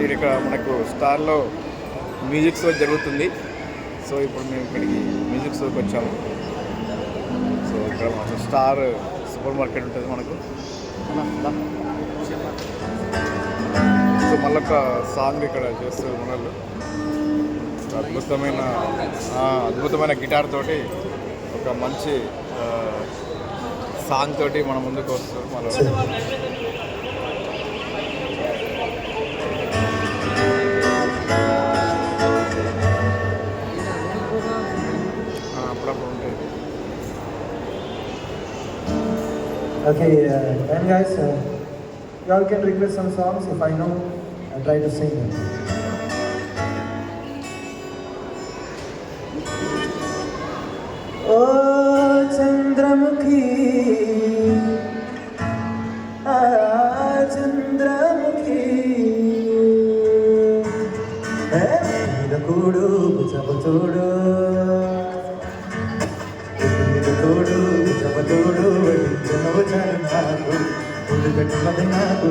ఇక్కడ మనకు స్టార్లో music show జరుగుతుంది. సో ఇప్పుడు మేము ఇక్కడికి మ్యూజిక్ షోకి వచ్చాము. సో ఇక్కడ మనకు స్టార్ సూపర్ మార్కెట్ ఉంటుంది మనకు. సో మళ్ళీ ఒక సాంగ్ ఇక్కడ చేస్తారు మనలు. అద్భుతమైన గిటార్ తోటి ఒక మంచి సాంగ్ తోటి మన ముందుకు వస్తారు మళ్ళీ. Okay, and guys, you all can request some songs. If I know, I'll try to sing them. Oh, Chandramukhi, Chandramukhi, Kudu, Chapatudu, Kudu, Chapatudu. నాకు